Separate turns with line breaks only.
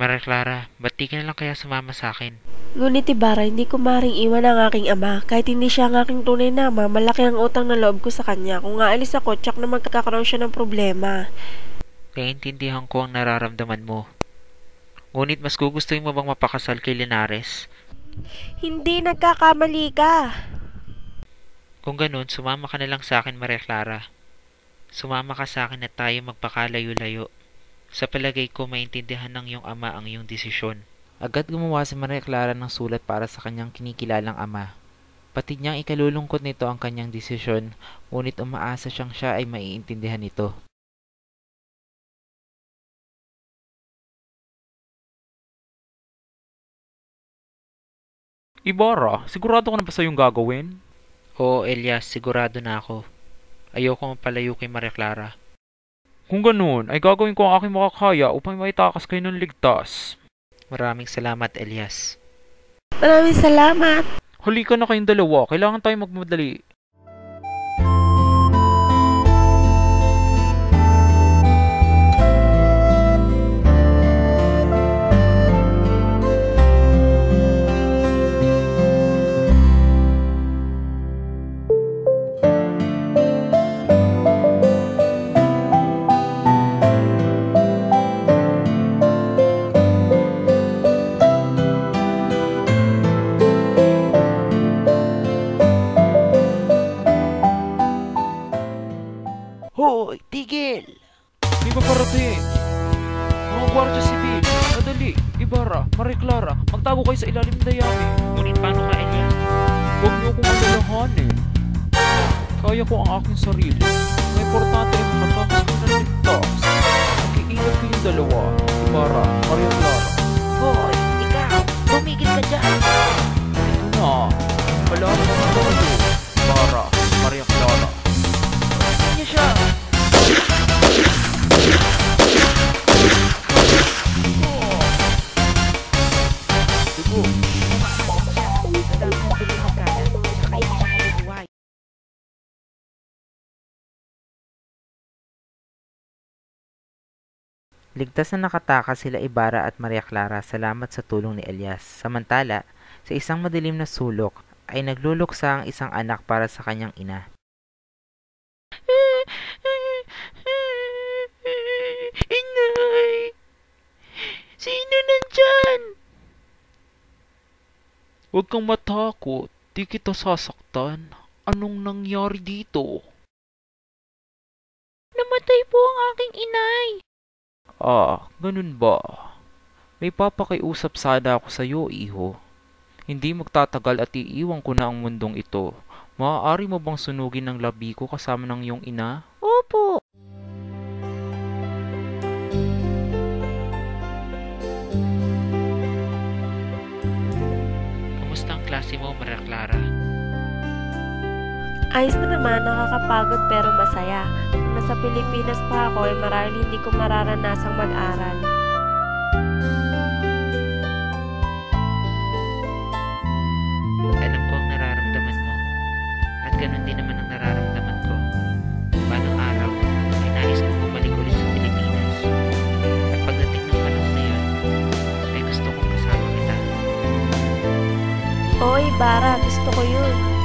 Maria Clara, ba't di ka na lang kaya sumama sa akin?
Ngunit Ibarra, hindi ko maring iwan ang aking ama. Kahit hindi siya ang aking tunay na ama, malaki ang utang na loob ko sa kanya. Kung aalis ako, tsak na magkakaroon siya ng problema.
Naiintindihan ko ang nararamdaman mo. Ngunit mas gugustuhin mo bang mapakasal kay Linares?
Hindi, nagkakamali ka.
Kung ganun, sumama ka na lang sa akin, Maria Clara. Sumama ka sa akin at tayo magpakalayo-layo. Sa palagay ko, maintindihan ng iyong ama ang iyong desisyon. Agad gumawa si Maria Clara ng sulat para sa kanyang kinikilalang ama. Pati niyang ikalulungkot nito ang kanyang desisyon, ngunit umaasa siyang siya ay maiintindihan nito.
Ibarra, sigurado ka na ba sa iyong gagawin?
Oo, Elias, sigurado na ako. Ayoko mapalayo kay Maria Clara.
Kung ganoon, ay gagawin ko ang aking makakaya upang maitakas kayo ng ligtas.
Maraming salamat, Elias.
Maraming salamat.
Halika na kayong dalawa, kailangan tayong magmadali.
Hoy, tigil!
May paparating! Mga Gwardiya Sibil, nadali! Ibarra, Maria Clara, magtago kayo sa ilalim ng dayami.
Ngunit paano ka, Elias?
Huwag niyo akong alalahanin. Kaya ko ang aking sarili. Ang importante ay makatakas ko ng ligtas. Mag-iingat kayong dalawa. Ibarra, Maria Clara.
Hoy, ikaw! Tumigil ka dyan!
Ito na. Kailangan mo na kayo. Ibarra, Maria Clara.
Niya siya!
Sigo.
Ligtas na nakatakas sila Ibarra at Maria Clara salamat sa tulong ni Elias. Samantala, sa isang madilim na sulok ay nagluluksa ang isang anak para sa kanyang ina. Inay! Sino nandyan?
Huwag kang matakot. Di kita sasaktan. Anong nangyari dito?
Namatay po ang aking inay.
Ah, ganun ba? May papakiusap sana ako sa iyo, iho. Hindi magtatagal at iiwan ko na ang mundong ito. Maaari mo bang sunugin ng labi ko kasama ng iyong ina?
Opo.
Kumusta ang klase mo, Maria Clara?
Ayos na naman, nakakapagod pero masaya. Kung nasa Pilipinas pa ako, ay marahil hindi ko mararanasang mag-aral.
Alam ko ang nararamdaman mo. At ganun din naman ang nararamdaman ko. Balang araw, ay nais kong bumalik ulit sa Pilipinas. At pagdating ng panahon na yun, ay gusto kong kasama kita.
Oo, Ibarra, gusto ko yun.